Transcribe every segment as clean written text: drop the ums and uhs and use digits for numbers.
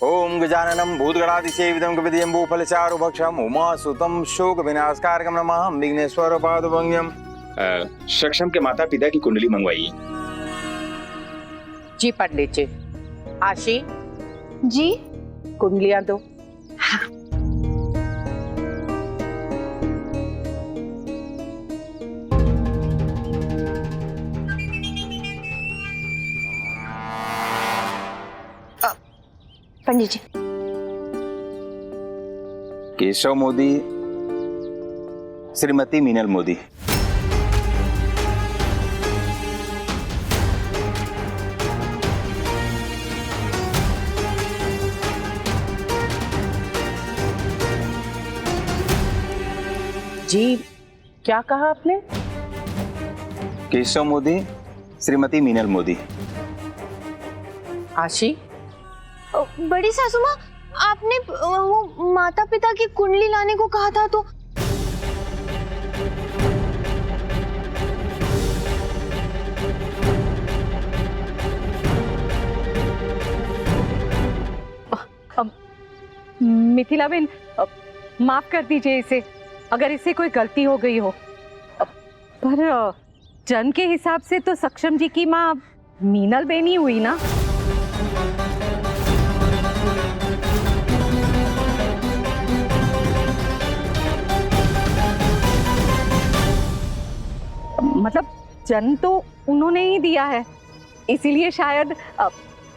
ओम गजाननम भूतगणादिसेवितं कपितयम्बूफलचारुभक्षम् उमासुतं शोकविनाशकारकं नमामि विघ्नेश्वरपादभंग्यम्। सक्षम के माता पिता की कुंडली मंगवाई। जी पंडित जी। आशी जी। कुंडलियां दो। पंडित जी। केशव मोदी, श्रीमती मीनल मोदी। जी क्या कहा आपने? केशव मोदी, श्रीमती मीनल मोदी। आशी बड़ी सासू माँ, आपने वो माता पिता की कुंडली लाने को कहा था तो मिथिला बहन, माफ कर दीजिए इसे, अगर इससे कोई गलती हो गई हो। पर जन्म के हिसाब से तो सक्षम जी की माँ मीनल बहन ही हुई ना। मतलब जन्म तो उन्होंने ही दिया है, इसीलिए शायद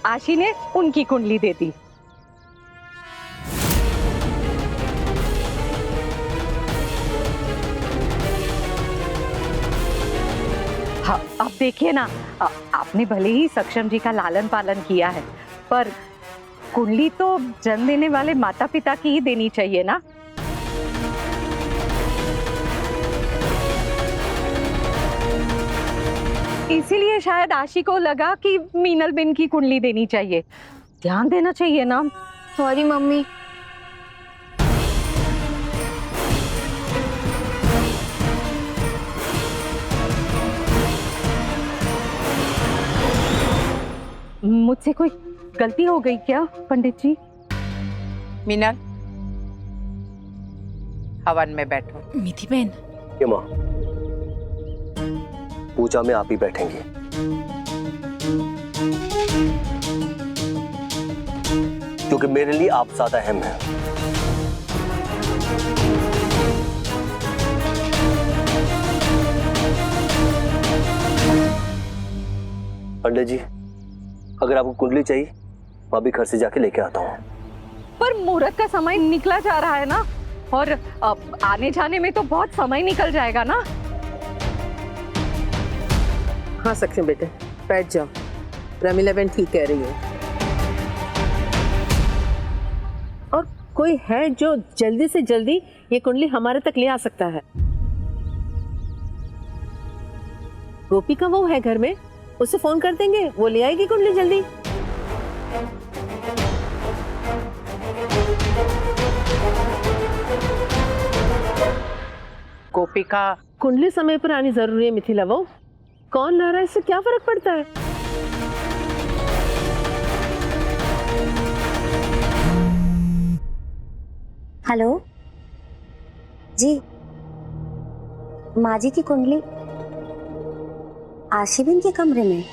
आशी ने उनकी कुंडली दे दी। हाँ, अब देखिए ना, आपने भले ही सक्षम जी का लालन पालन किया है, पर कुंडली तो जन्म देने वाले माता पिता की ही देनी चाहिए ना। इसीलिए शायद आशी को लगा कि मीनल बिन की कुंडली देनी चाहिए। ध्यान देना चाहिए ना। Sorry mummy. मुझसे कोई गलती हो गई क्या पंडित जी? मीनल, हवन में बैठो। मिथि बहन, ये माँ, पूजा में आप ही बैठेंगे। क्योंकि मेरे लिए आप ज्यादा अहम हैं। पंडित जी, अगर आपको कुंडली चाहिए मैं अभी घर से जाके लेके आता हूँ। पर मुहूर्त का समय निकला जा रहा है ना, और आने जाने में तो बहुत समय निकल जाएगा ना। हाँ सक्षम बेटे, बैठ जाओ। रमीला बहन ठीक कह रही है। और कोई है जो जल्दी से जल्दी ये कुंडली हमारे तक ले आ सकता है? गोपिका वो है घर में, उससे फोन कर देंगे, वो ले आएगी कुंडली जल्दी। गोपिका, कुंडली समय पर आनी जरूरी है मिथिला। वो कौन ला रहा है, इससे क्या फर्क पड़ता है? हेलो जी, माँ जी की कुंडली आशीबिन के कमरे में।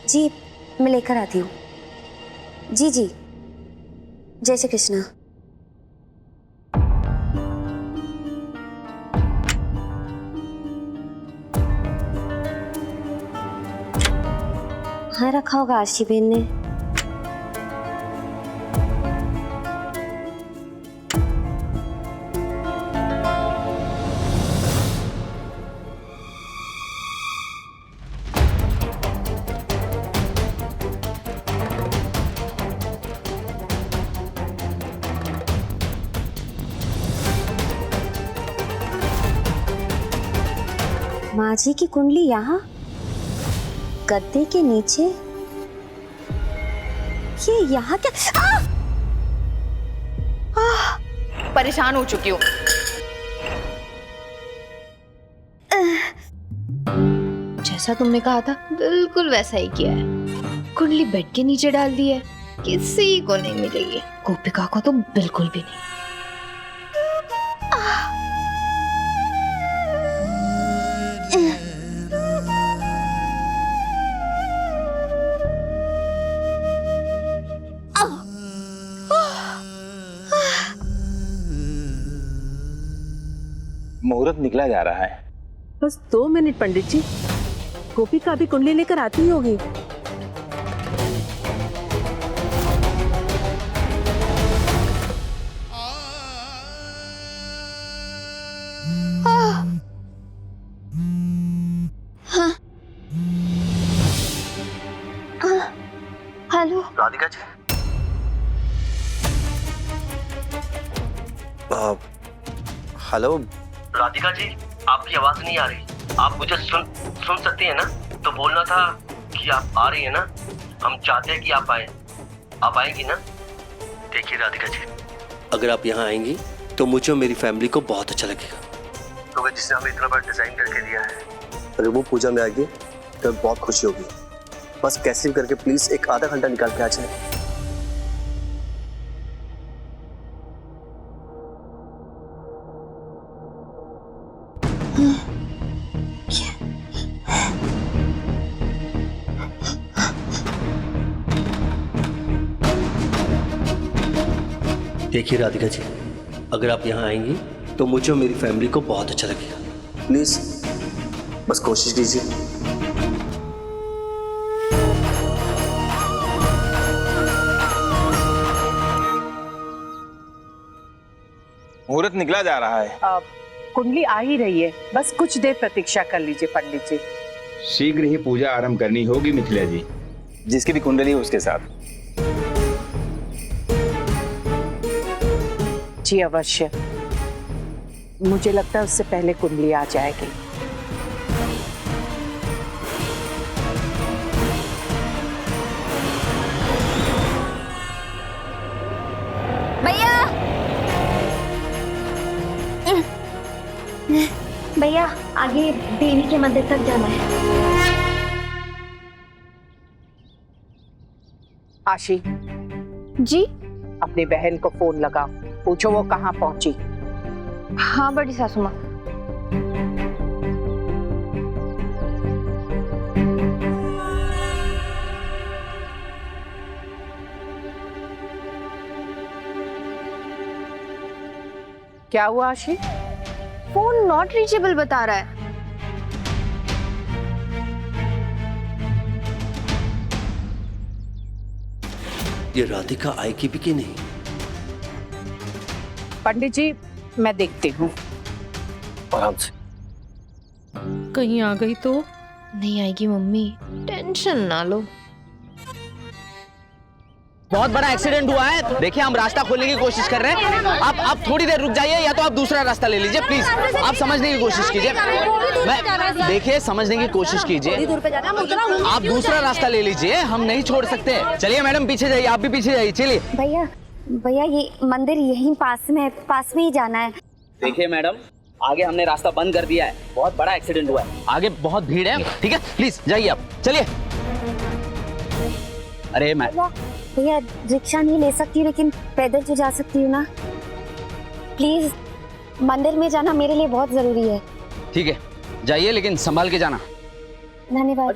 जी मैं लेकर आती हूँ। जी जी, जय श्री कृष्णा। हाँ, रखा होगा आशीबिन ने। माँ जी की कुंडली यहाँ गद्दे के नीचे। ये यहाँ क्या? परेशान हो चुकी हूँ। जैसा तुमने कहा था बिल्कुल वैसा ही किया है। कुंडली बेड के नीचे डाल दी है। किसी को नहीं मिलेगी, गोपिका को तो बिल्कुल भी नहीं। मुहूर्त निकला जा रहा है। बस 2 मिनट पंडित जी, गोपिका अभी कुंडली लेकर आती ही होगी। हेलो राधिका जी। हेलो राधिका जी, आपकी आवाज नहीं आ रही। आप मुझे सुन सकती हैं ना? तो बोलना था कि आप आ रही हैं ना। हम चाहते हैं कि आप आए। आप आएंगी ना? देखिए राधिका जी, अगर आप यहाँ आएंगी तो मुझे और मेरी फैमिली को बहुत अच्छा लगेगा। क्योंकि जिसने हमें इतना बड़ा डिजाइन करके दिया है, अगर वो पूजा में आएगी तो बहुत खुशी होगी। बस कैसे भी करके प्लीज एक आधा घंटा निकाल के आ जाए। देखिए राधिका जी, अगर आप यहाँ आएंगी तो मुझे और मेरी फैमिली को बहुत अच्छा लगेगा। प्लीज बस कोशिश कीजिए। मुहूर्त निकला जा रहा है। कुंडली आ ही रही है, बस कुछ देर प्रतीक्षा कर लीजिए पंडित जी। शीघ्र ही पूजा आरंभ करनी होगी मिथिला जी। जिसकी भी कुंडली है उसके साथ। जी अवश्य, मुझे लगता है उससे पहले कुंडली आ जाएगी। भैया आगे देवी के मंदिर तक जाना है। आशी जी। अपनी बहन को फोन लगाओ, पूछो वो कहाँ पहुंची। हाँ बड़ी सासू माँ। क्या हुआ आशी? फोन नॉट रीचेबल बता रहा है। ये राधिका आएगी भी कि नहीं? पंडित जी मैं देखती हूँ। आराम से। कहीं आ गई तो? नहीं आएगी मम्मी, टेंशन ना लो। बहुत बड़ा एक्सीडेंट हुआ है। देखिए हम रास्ता खोलने की कोशिश कर रहे हैं। आप थोड़ी देर रुक जाइए, या तो आप दूसरा रास्ता ले लीजिए प्लीज। आप समझने की कोशिश कीजिए। मैं देखिए समझने की कोशिश कीजिए। आप दूसरा रास्ता ले लीजिए, हम नहीं छोड़ सकते। चलिए मैडम पीछे जाइए, आप भी पीछे जाइए। चलिए भैया ये मंदिर यहीं पास में ही जाना है। देखिए मैडम, आगे हमने रास्ता बंद कर दिया है। बहुत बड़ा एक्सीडेंट हुआ है, आगे बहुत भीड़ है। ठीक है प्लीज जाइए आप, चलिए। अरे भैया रिक्शा नहीं ले सकती, लेकिन पैदल तो जा सकती हूँ ना। प्लीज मंदिर में जाना मेरे लिए बहुत जरूरी है। ठीक है जाइए, लेकिन संभाल के जाना। धन्यवाद।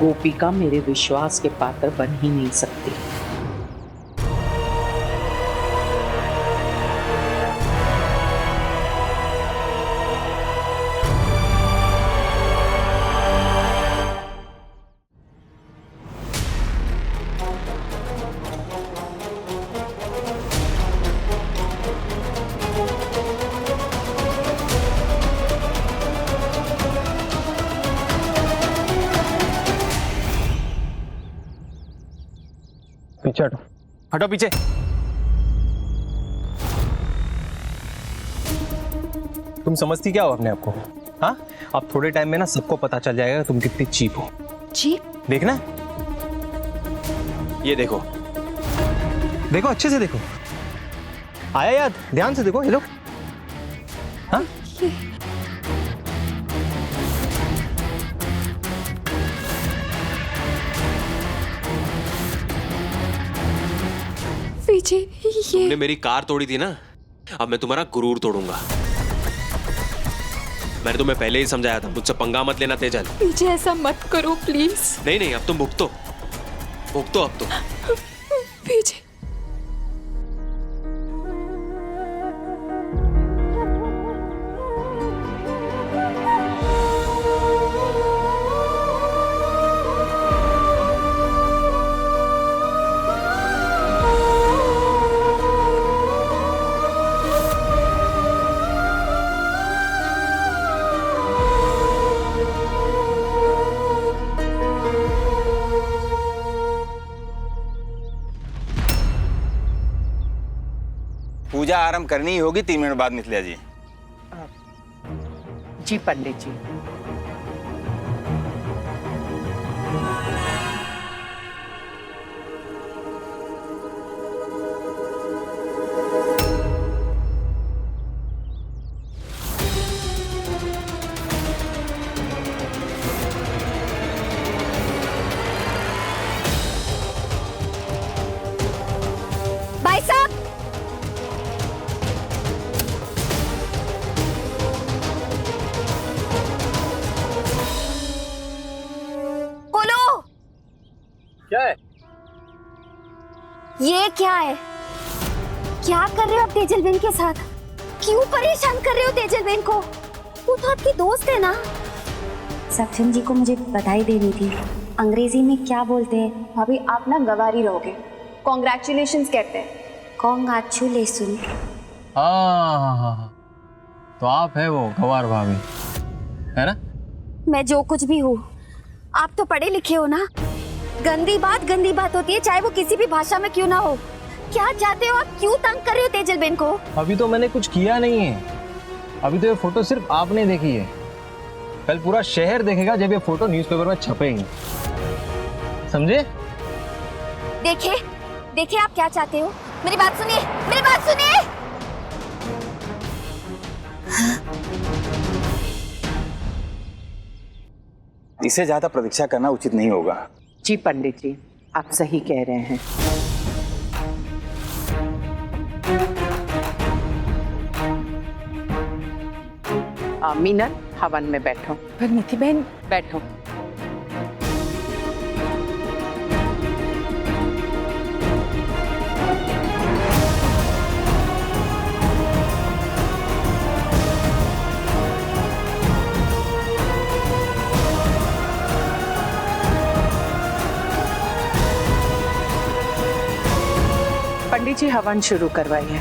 गोपिका मेरे विश्वास के पात्र बन ही नहीं सकती। पीछे हटो। हटो पीछे। तुम समझती क्या हो अपने आप को? हाँ, अब थोड़े टाइम में ना सबको पता चल जाएगा तुम कितनी चीप हो। चीप? देखना, ये देखो, देखो अच्छे से देखो। आया याद? ध्यान से देखो। हेलो, हाँ विजय, ये तुमने मेरी कार तोड़ी थी ना, अब मैं तुम्हारा गुरूर तोड़ूंगा। मैंने तुम्हें पहले ही समझाया था, मुझसे पंगा मत लेना तेजल। विजय ऐसा मत करो प्लीज। नहीं नहीं, अब तुम भुगतो अब तो। विजय, पूजा आरंभ करनी ही होगी 3 मिनट बाद मिथिला जी। जी पंडित जी। भाई साहब, बोलो। क्या है? ये क्या है? क्या कर रहे हो आप तेजल बेन के साथ? क्यों परेशान कर रहे हो तेजल बेन को? वो तो आपकी दोस्त है ना। सक्षम जी को मुझे बधाई देनी थी। अंग्रेजी में क्या बोलते हैं? भाभी आप ना गवारी रहोगे, कॉन्ग्रेचुलेशंस कहते हैं। कॉन्ग्रेचुलेशन। हाँ, तो आप है वो गवार भाभी, है ना? मैं जो कुछ भी हूँ, आप तो पढ़े लिखे हो ना। गंदी बात होती है, चाहे वो किसी भी भाषा में क्यों ना हो। क्या चाहते हो आप? क्यों तंग कर रहे हो तेजल बेन को? अभी तो मैंने कुछ किया नहीं है। अभी तो ये फोटो सिर्फ आपने देखी है। कल पूरा शहर देखेगा जब ये फोटो न्यूज़पेपर में छपेगी, समझे? देखिए आप क्या चाहते हो। मेरी बात सुनिए। इससे ज्यादा प्रतीक्षा करना उचित नहीं होगा। जी पंडित जी, आप सही कह रहे हैं। मीनल, हवन में बैठो। पर नीति बहन, बैठो। पंडित जी हवन शुरू करवाइए।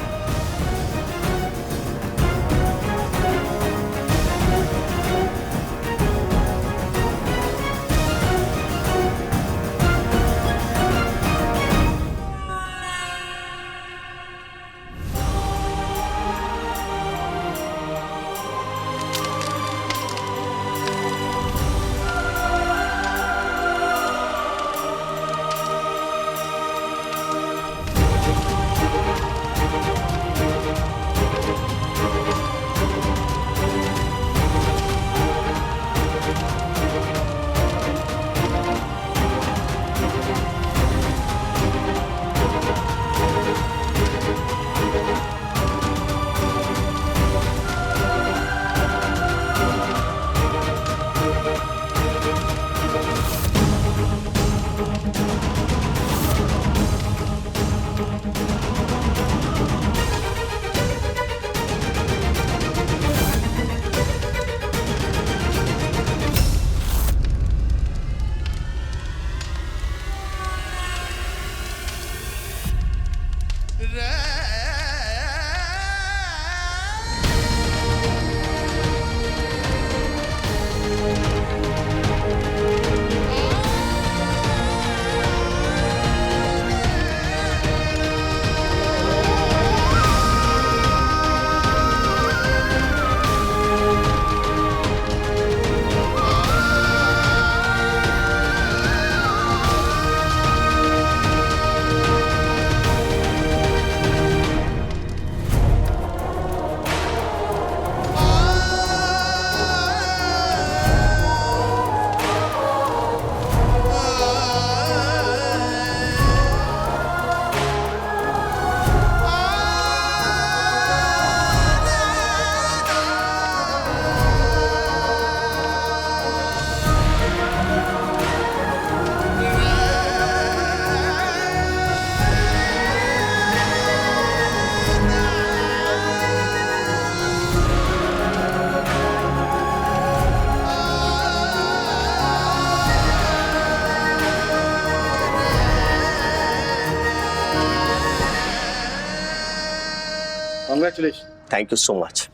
Congratulation. Thank you so much.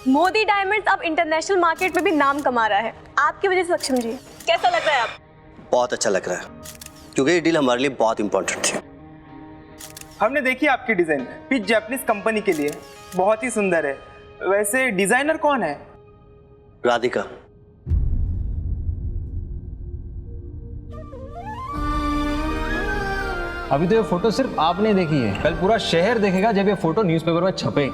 Modi diamonds अब इंटरनेशनल मार्केट में भी नाम कमा रहा है आपकी वजह से। सक्षम जी कैसा लग रहा है आप? बहुत अच्छा लग रहा है, क्योंकि ये डील हमारे लिए बहुत इंपॉर्टेंट थी। हमने देखी आपकी डिजाइन पिच जापानीज कंपनी के लिए, बहुत ही सुंदर है। वैसे डिजाइनर कौन है? राधिका। अभी तो ये फोटो सिर्फ आपने देखी है, कल पूरा शहर देखेगा जब ये फोटो न्यूज़पेपर में छपे।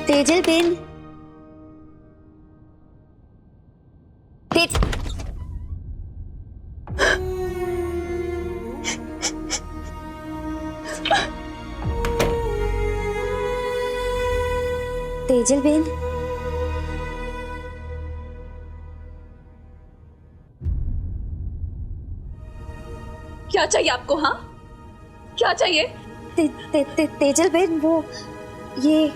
तेजल बेन, तेजल बेन, क्या चाहिए आपको? हाँ क्या चाहिए? तेजल बेन, वो ये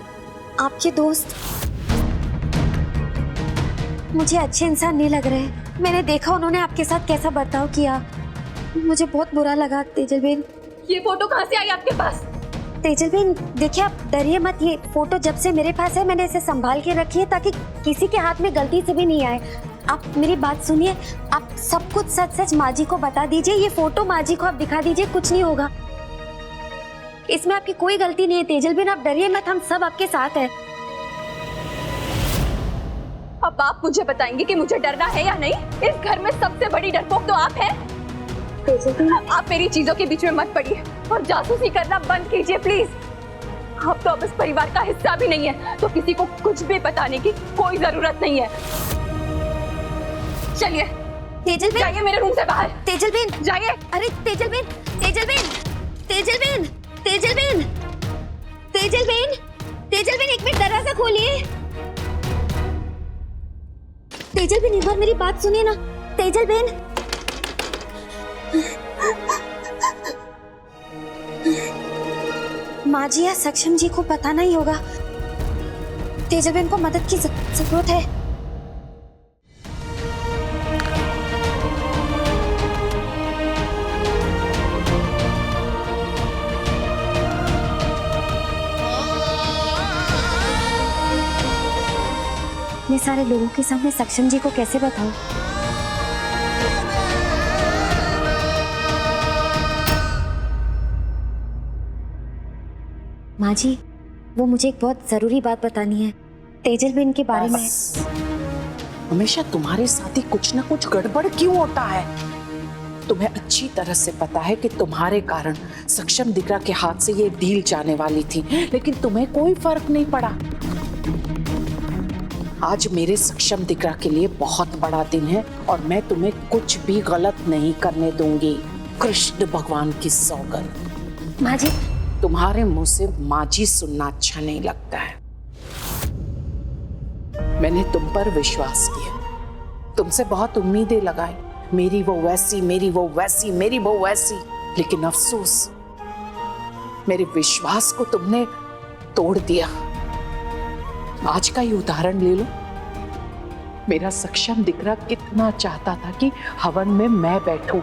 आपके दोस्त मुझे अच्छे इंसान नहीं लग रहे। मैंने देखा उन्होंने आपके साथ कैसा बर्ताव किया, मुझे बहुत बुरा लगा। तेजल बेन, ये फोटो कहाँ से आई आपके पास? तेजल बेन देखिए, आप डरिए मत। ये फोटो जब से मेरे पास है मैंने इसे संभाल के रखी है ताकि किसी के हाथ में गलती से भी नहीं आए। आप मेरी बात सुनिए, आप सब कुछ सच सच माँ जी को बता दीजिए। ये फोटो माँ जी को आप दिखा दीजिए, कुछ नहीं होगा। इसमें आपकी कोई गलती नहीं है तेजल बेन, आप डरिए मत, हम सब आपके साथ हैं। अब आप मुझे बताएंगे कि मुझे डरना है या नहीं? इस घर में सबसे बड़ी डरपोक तो आप हैं। आप मेरी चीजों के बीच में मत पड़िए और जासूसी करना बंद कीजिए प्लीज। आप तो अब इस परिवार का हिस्सा भी नहीं है, तो किसी को कुछ भी बताने की कोई जरूरत नहीं है। चलिए तेजल बेन, जाइए मेरे रूम से बाहर। तेजल बेन जाइए। अरे Tejal Ben, Tejal Ben, Tejal Ben, Tejal Ben, Tejal Ben, Tejal Ben, एक मिनट दरवाजा खोलिए। तेजल बेन एक बार मेरी बात सुनिए ना। तेजल बेन, माँ जी या सक्षम जी को पता नहीं होगा। तेजल बेन को मदद की जरूरत है। इतने सारे लोगों के सामने सक्षम जी को कैसे बताऊं? माँ जी, वो मुझे एक बहुत जरूरी बात बतानी है तेजल बेन के बारे में। हमेशा तुम्हारे साथ ही कुछ ना कुछ गड़बड़ क्यों होता है? तुम्हें अच्छी तरह से पता है कि तुम्हारे कारण सक्षम दिकरा के हाथ से ये डील जाने वाली थी, लेकिन तुम्हें कोई फर्क नहीं पड़ा। आज मेरे सक्षम दिकरा के लिए बहुत बड़ा दिन है और मैं तुम्हें कुछ भी गलत नहीं करने दूंगी। कृष्ण भगवान की सौगंध। माँ जी, तुम्हारे मुंह से माँ जी सुनना अच्छा नहीं लगता है। मैंने तुम पर विश्वास किया, तुमसे बहुत उम्मीदें लगाई, मेरी वो वैसी, मेरी वो वैसी, मेरी वो वैसी, लेकिन अफसोस मेरे विश्वास को तुमने तोड़ दिया। आज का ही उदाहरण ले लो। मेरा सक्षम दिकरा कितना चाहता था कि हवन में मैं बैठूं।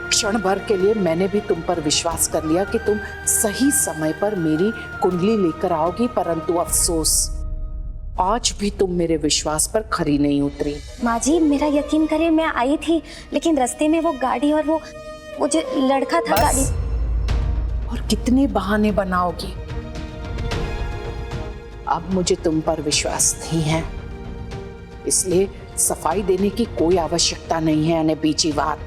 क्षण भर के लिए मैंने भी तुम पर विश्वास कर लिया कि तुम सही समय पर मेरी कुंडली लेकर आओगी, परंतु अफसोस आज भी तुम मेरे विश्वास पर खरी नहीं उतरी। माँ जी, मेरा यकीन करिए, मैं आई थी लेकिन रास्ते में वो गाड़ी और वो जो लड़का था गाड़ी। और कितने बहाने बनाओगी? अब मुझे तुम पर विश्वास नहीं है, इसलिए सफाई देने की कोई आवश्यकता नहीं है। अने बीची बात,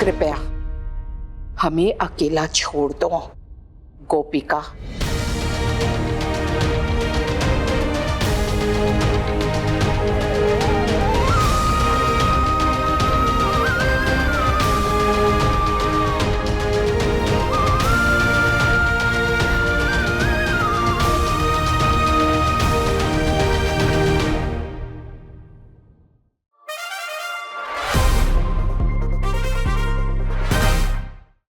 कृपया हमें अकेला छोड़ दो। गोपिका।